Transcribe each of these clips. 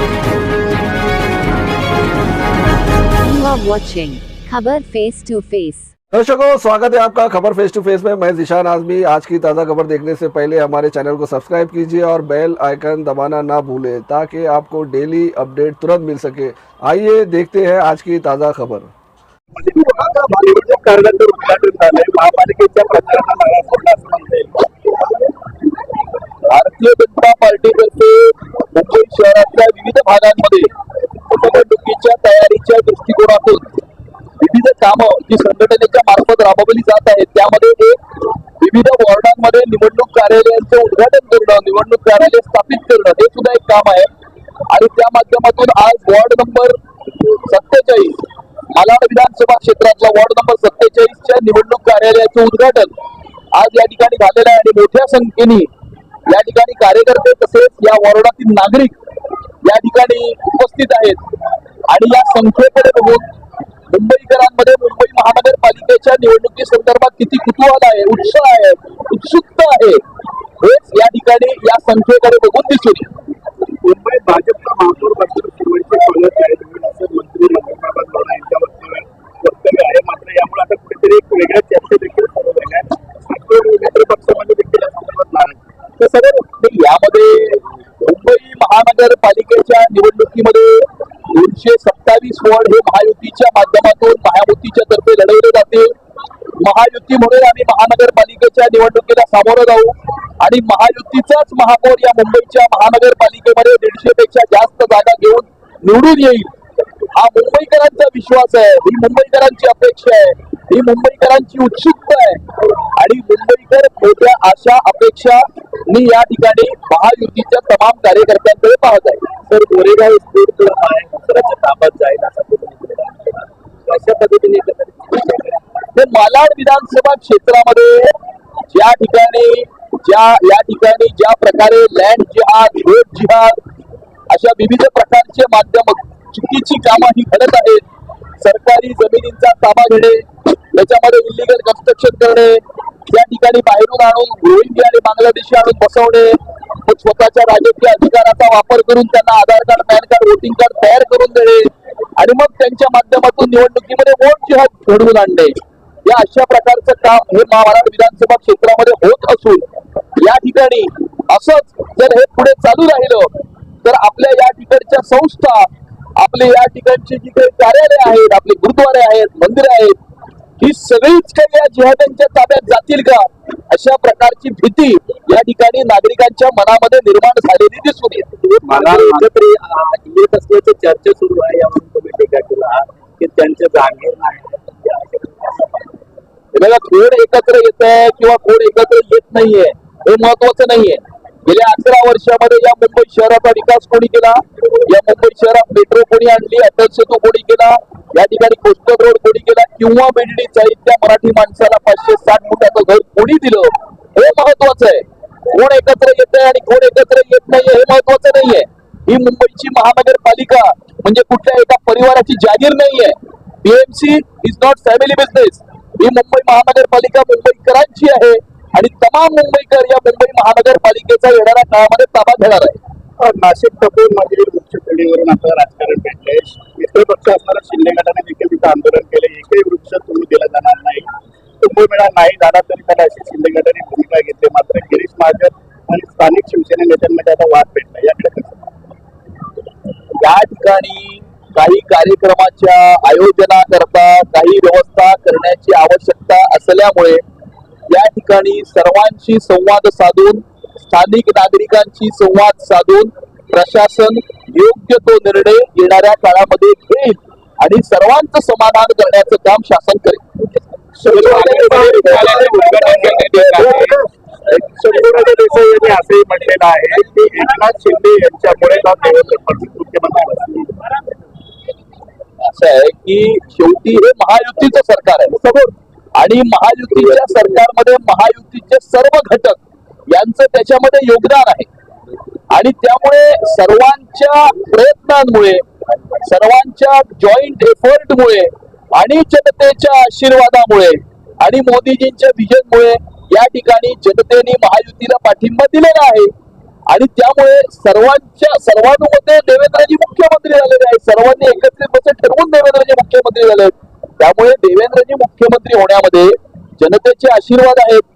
You are watching खबर face to face. दर्शकों, स्वागत है आपका खबर फेस टू फेस में। मैं ज़ीशान आज़मी। आज की ताज़ा खबर देखने से पहले हमारे चैनल को सब्सक्राइब कीजिए और बेल आइकन दबाना ना भूलें ताकि आपको डेली अपडेट तुरंत मिल सके। आइए देखते हैं आज की ताज़ा खबर। भारतीय जनता पार्टीतर्फे मुंबई शहरातल्या विविध भागांमध्ये निवडणुकीच्या तयारीच्या दृष्टिकोनातून विविध कामं जी संघटनेच्या मार्फत राबवली जात आहेत, त्यामध्ये एक विविध वॉर्डांमध्ये निवडणूक कार्यालयांचे उद्घाटन करणं, निवडणूक कार्यालय स्थापित करणं हे सुद्धा एक काम आहे। आणि त्या माध्यमातून आज वॉर्ड नंबर 47 मालाड विधानसभा क्षेत्रातला वॉर्ड नंबर 47 च्या निवडणूक कार्यालयाचे उद्घाटन आज या ठिकाणी झालेलं आहे आणि मोठ्या संख्येने या ठिकाणी कार्यकर्ते तसेच या वॉर्डातील नागरिक या ठिकाणी उपस्थित आहेत। आणि या संख्येकडे बघून मुंबईकरांमध्ये मुंबई महानगरपालिकेच्या निवडणुकी संदर्भात किती कुतूहल आहे, उत्साह आहे, उत्सुकता आहे, हेच या ठिकाणी या संख्येकडे बघून दिसून येते। मुंबई भाजपचा महापौर पद सुरुवातीचे कॉलेज आहे, असं मंत्री रमाकांत गौडा यांच्या वक्तव्य आहे। मात्र यामुळे आता कुठेतरी एक वेगळ्या चर्चा देखील सुरू झाल्या आहेत। मित्र पक्षामध्ये देखील तर सगळं यामध्ये मुंबई महानगरपालिकेच्या निवडणुकीमध्ये 227 वॉर्ड हे महायुतीच्या माध्यमातून महायुतीच्या तर्फे लढवले जातील। महायुती म्हणून आम्ही महानगरपालिकेच्या निवडणुकीला सामोरं जाऊ आणि महायुतीचाच महापौर या मुंबईच्या महानगरपालिकेमध्ये 150 पेक्षा जास्त जागा घेऊन निवडून येईल, हा मुंबईकरांचा विश्वास आहे, ही मुंबईकरांची अपेक्षा आहे, ही मुंबईकरांची उत्सुकता आहे। आणि मुंबईकर मोठ्या आशा अपेक्षांनी या ठिकाणी महायुतीच्या तमाम कार्यकर्त्यांकडे पाहत आहे। तर गोरेगाव महाराष्ट्राच्या ताब्यात जाईल अशा पद्धतीने मालाड विधानसभा क्षेत्रामध्ये ज्या ठिकाणी ज्या प्रकारे लँड जिहाद, रोड जिहाद अशा विविध प्रकारचे माध्यम चुकीची कामं ही घडत आहेत, सरकारी जमिनींचा ताबा घेणे, त्याच्यामध्ये इलिगल कन्स्ट्रक्शन करणे, त्या ठिकाणी बाहेरून आणून रोहिंग्या आणि बांगलादेशी आणून बसवणे, स्वतःच्या राजकीय अधिकाराचा वापर करून त्यांना Aadhaar card, PAN card, voting card तयार करून देणे आणि मग त्यांच्या माध्यमातून निवडणुकीमध्ये वोट जिहाद घडवून आणणे, या अशा प्रकारचं काम हे मालाड विधानसभा क्षेत्रामध्ये होत असून या ठिकाणी असंच जर हे पुढे चालू राहिलं तर आपल्या या ठिकाणच्या संस्था, आपले या ठिकाणची जी काही कार्यालय आहेत, आपले गुरुद्वारे आहेत, मंदिरं आहेत, ही सगळीच काही या जिहाद्यांच्या ताब्यात जातील का, अशा प्रकारची भीती या ठिकाणी नागरिकांच्या मनामध्ये निर्माण झालेली दिसून येते। मला एकत्र येत असल्याची चर्चा सुरू आहे, यावरून तुम्ही टीका केला की त्यांच्या जागेवर नाही। बघा, कोण एकत्र येत आहे किंवा कोण एकत्र येत नाहीये हे महत्वाचं नाहीये। गेल्या 11 वर्षामध्ये या मुंबई शहराचा विकास कोणी केला, या मुंबई शहरात मेट्रो कोणी आणली, अटल सेतू कोणी केला, या ठिकाणी कोस्टल रोड कोणी केला, किंवा बीडडी साहित्य मराठी माणसाला 560 फुटाचं घर कोणी दिलं, हे महत्वाचं आहे। कोण एकत्र येत आहे आणि कोण एकत्र येत नाहीये हे महत्वाचं नाहीये। ही मुंबईची महानगरपालिका म्हणजे कुठल्या एका परिवाराची जागीर नाहीये। BMC is not family business. ही मुंबई महानगरपालिका मुंबईकरांची आहे आणि तमाम मुंबईकर या मुंबई महानगरपालिकेचा येणाऱ्या काळामध्ये ताबा घेणार आहे। नाशिक टपोर मधील मुख्य पिढीवरून आता राजकारण पेटले, मित्र पक्ष असणारा शिंदे गटाने देखील तिथं आंदोलन केले, एकही वृक्ष तुम्ही दिला जाणार नाही, कुंभमेळा नाही झाला तरी त्याला अशी शिंदे गटाने भूमिका घेतली। मात्र गिरीश महाजन आणि स्थानिक शिवसेना नेत्यांमध्ये आता वाद पेटला, याकडे या ठिकाणी काही कार्यक्रमाच्या आयोजनाकरता काही व्यवस्था करण्याची आवश्यकता असल्यामुळे या ठिकाणी सर्वांशी संवाद साधून, स्थानिक नागरिकांशी संवाद साधून प्रशासन योग्य तो निर्णय येणाऱ्या काळामध्ये घेईल आणि सर्वांचं समाधान करण्याचं काम शासन करेल। देसाई यांनी असंही म्हटलेलं आहे की एकनाथ शिंदे यांच्यामुळे मुख्यमंत्री असं आहे की शेवटी हे महायुतीचं सरकार आहे आणि महायुतीच्या सरकारमध्ये महायुतीचे सर्व घटक यांचं त्याच्यामध्ये योगदान आहे आणि त्यामुळे सर्वांच्या प्रयत्नांमुळे, सर्वांच्या जॉईंट एफर्टमुळे आणि जनतेच्या आशीर्वादामुळे आणि मोदीजींच्या विजनमुळे या ठिकाणी जनतेने महायुतीला पाठिंबा दिलेला आहे आणि त्यामुळे सर्वानुमते देवेंद्रजी मुख्यमंत्री झालेले आहेत. सर्वांनी एकत्रित बसून ठरवून देवेंद्रजी मुख्यमंत्री झाले आहेत. त्यामुळे देवेंद्रजी मुख्यमंत्री होण्यामध्ये जनतेचे आशीर्वाद आहेत.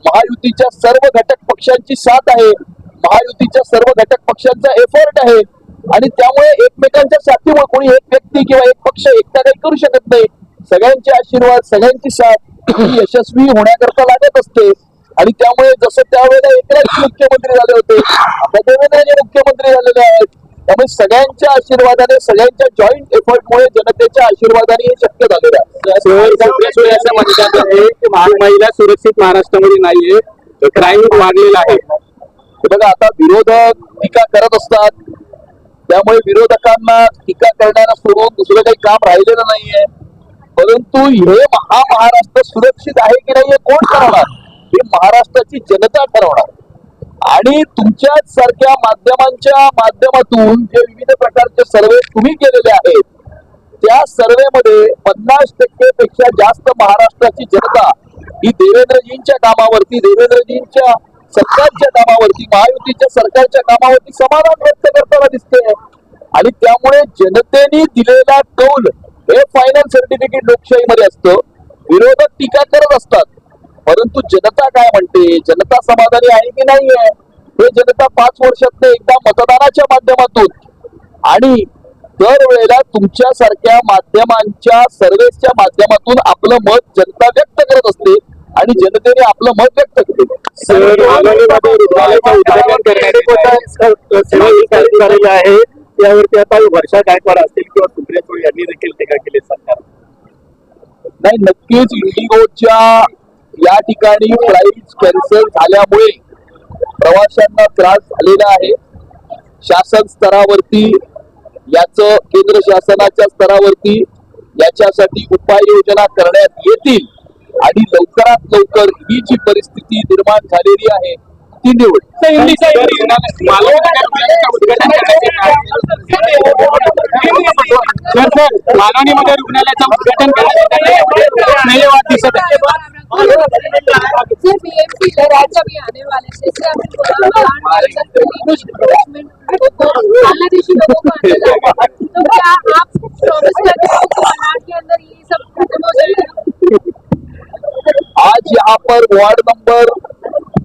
महायुतीच्या सर्व घटक पक्षांची साथ आहे. महायुतीच्या सर्व घटक पक्षांचा एफर्ट आहे. आणि त्यामुळे एकमेकांच्या साथीमुळे कोणी एक व्यक्ती किंवा एक पक्ष एकटा काही करू शकत नाही. सगळ्यांचे आशीर्वाद, सगळ्यांची साथ ही यशस्वी होण्याकरता लागत असते. आणि त्यामुळे जसं त्यावेळेला एकनाथ मुख्यमंत्री झाले होते, आता देवेंद्रजी मुख्यमंत्री झालेले आहेत. त्यामुळे सगळ्यांच्या आशीर्वादाने, सगळ्यांच्या जॉईंट एफर्टमुळे, जनतेच्या आशीर्वादाने हे शक्य झालेलं आहे. असं म्हणतात आहे की महिला सुरक्षित महाराष्ट्रामध्ये नाहीये, क्राईम वाढलेला आहे. बघा, आता विरोधक टीका करत असतात. त्यामुळे विरोधकांना टीका करण्याला सोडून दुसरं काही काम राहिलेलं नाहीये. परंतु हे महाराष्ट्र सुरक्षित आहे की नाही हे कोण ठरवणार? हे महाराष्ट्राची जनता ठरवणार. आणि तुमच्याच सारख्या माध्यमांच्या माध्यमातून जे विविध प्रकारचे सर्वे तुम्ही केलेले आहेत, त्या सर्वेमध्ये 50% पेक्षा जास्त महाराष्ट्राची जनता ही देवेंद्रजींच्या कामावरती, देवेंद्रजींच्या सरकारच्या कामावरती, महायुतीच्या सरकारच्या कामावरती समाधान व्यक्त करताना दिसते. आणि त्यामुळे जनतेने दिलेला कौल हे फायनल सर्टिफिकेट लोकशाहीमध्ये असतं. विरोधक टीका करत असतात, परंतु जनता काय म्हणते, जनता समाधानी आहे की नाही आहे, हे जनता 5 वर्षात एकदा मतदानाच्या माध्यमातून आणि दरवेळेला तुमच्यासारख्या माध्यमांच्या सर्वेच्या माध्यमातून आपलं मत जनता व्यक्त करत असते. आणि जनतेने आपलं मत व्यक्त केलं. आहे त्यावरती आता वर्षा गायकवाड असतील किंवा सुप्रिया सुळे यांनी देखील टीका केली सरकार. नाही, नक्कीच इंडिगोच्या या ठिकाणी फ्लाईट कॅन्सल झाल्यामुळे प्रवाशांना त्रास झालेला आहे. शासन स्तरावरती याचं, केंद्र शासनाच्या स्तरावरती याच्यासाठी उपाययोजना करण्यात येतील. आणि लवकरात लवकर ही जी परिस्थिती निर्माण झालेली आहे ती निवड. मालवणीमध्ये रुग्णालयाचं उद्घाटन दिसत आहे. आज यहाँ पर वार्ड नंबर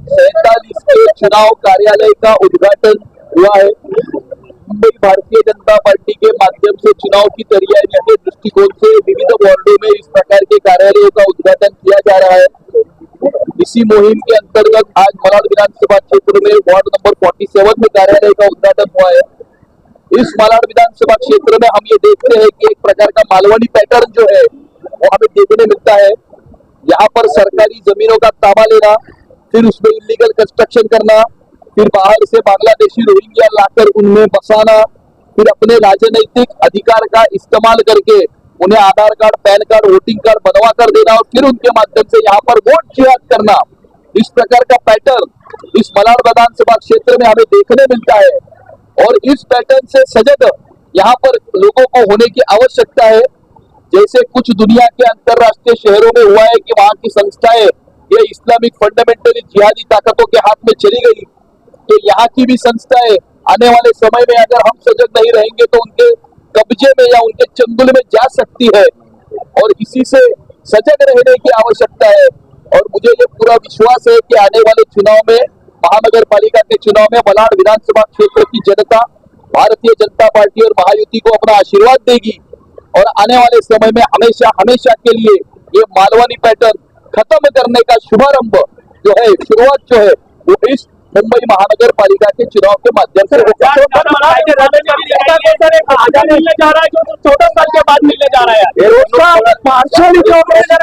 47 के चुनाव कार्यालय का उद्घाटन हुआ है. मुंबई भारतीय जनता पार्टी के माध्यम से चुनाव की तैयारी के दृष्टिकोण से विविध वार्डों में इस प्रकार के कार्यालयों का उद्घाटन किया जा रहा है. इसी मुहिम के अंतर्गत आज मलाड विधानसभा क्षेत्र में वार्ड नंबर 47 में कार्यालय का उद्घाटन हुआ है. इस मलाड विधानसभा क्षेत्र में हम ये देखते हैं कि एक प्रकार का मालवनी पैटर्न जो है वो हमें देखने मिलता है. यहाँ पर सरकारी जमीनों का ताबा लेना, फिर उसमें इलीगल कंस्ट्रक्शन करना, फिर बाहर से बांग्लादेशी रोहिंग्या लाकर उनमें बसाना, फिर अपने राजनीतिक अधिकार का इस्तेमाल करके उन्हें आधार कार्ड, पैन कार्ड, वोटिंग कार्ड बनवा कर देना और फिर उनके माध्यम से यहाँ पर वोट जिहाद करना. इस प्रकार का पैटर्न इस मलाड विधानसभा क्षेत्र में हमें देखने मिलता है. और इस पैटर्न से सजग यहाँ पर लोगों को होने की आवश्यकता है. जैसे कुछ दुनिया के अंतरराष्ट्रीय शहरों में हुआ है कि वहां की संस्थाएं ये इस्लामिक फंडामेंटली जिहादी ताकतों के हाथ में चली गई, तो यहाँ की भी संस्थाएं आने वाले समय में अगर हम सजग नहीं रहेंगे तो उनके कब्जे में या उनके चंगुल में जा सकती है. और इसी से सजग रहने की आवश्यकता है. और मुझे ये पूरा विश्वास है कि आने वाले चुनाव में, महानगर पालिका के चुनाव में मलाड विधानसभा क्षेत्र की जनता भारतीय जनता पार्टी और महायुति को अपना आशीर्वाद देगी. और आने वाले समय में हमेशा हमेशा के लिए ये मालवनी पैटर्न खत्म करने का शुभारंभ जो है, शुरुआत जो है, वो इस मुंबई महानगर पालिका के चुनाव के माध्यम से होगा. मिलने जा रहा है जो 14 साल के बाद मिलने जा रहा है. पार्शियल इनॉग्रेशन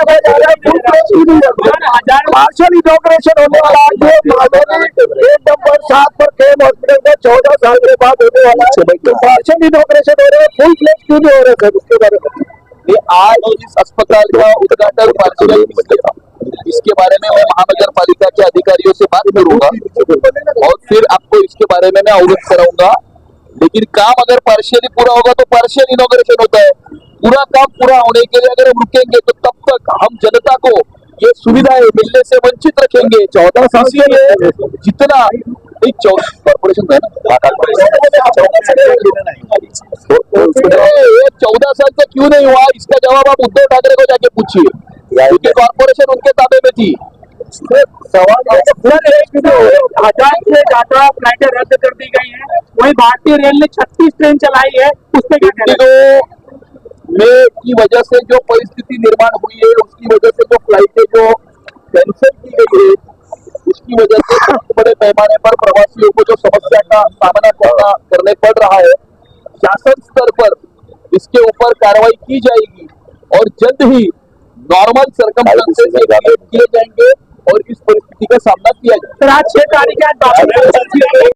होने वाला है. गेट नंबर 7 पर केम हॉस्पिटल में 14 साल के बाद होने वाला है. तो पार्शियल इनॉग्रेशन हो रहा है, फुल फ्लेज क्यों नहीं हो रहा है सर? उसके बारे में ये आज इस अस्पताल का उद्घाटन पार्शियल इसके बारे में मैं महानगर पालिका के अधिकारियों से बात करूंगा और फिर आपको इसके बारे में मैं अवगत कराऊंगा. लेकिन काम अगर पार्शियली पूरा होगा तो पार्शियल इनॉग्रेशन होता है. पूरा काम पूरा होने के लिए अगर हम रुकेंगे तो तब तक हम जनता को ये सुविधाएं मिलने से वंचित रखेंगे। 14 साल से ये जितना एक कॉर्पोरेशन है ना 14 साल से क्यों नहीं हुआ, इसका जवाब आप उद्धव ठाकरे को जाके पूछिए, क्योंकि कॉर्पोरेशन उनके ताबे में थी। सवाल 1000 से ज्यादा फ्लाइटें रद्द कर दी गई हैं, वही भारतीय रेल ने 36 ट्रेन चलाई है, उस पर क्या कहना है? में की वजह से जो परिस्थिति निर्माण हुई है, उसकी वजह से जो फ्लाइटें जो कैंसिल की गई है, उसकी वजह से बहुत बड़े पैमाने पर प्रवासियों को जो समस्या का सामना करने पड़ रहा है, शासन स्तर पर इसके ऊपर कार्रवाई की जाएगी और जल्द ही नॉर्मल सर्कमस्टेंसेस किए जाएंगे और इस परिस्थिति का सामना किया जाएगा। सर आज 6 तारीख है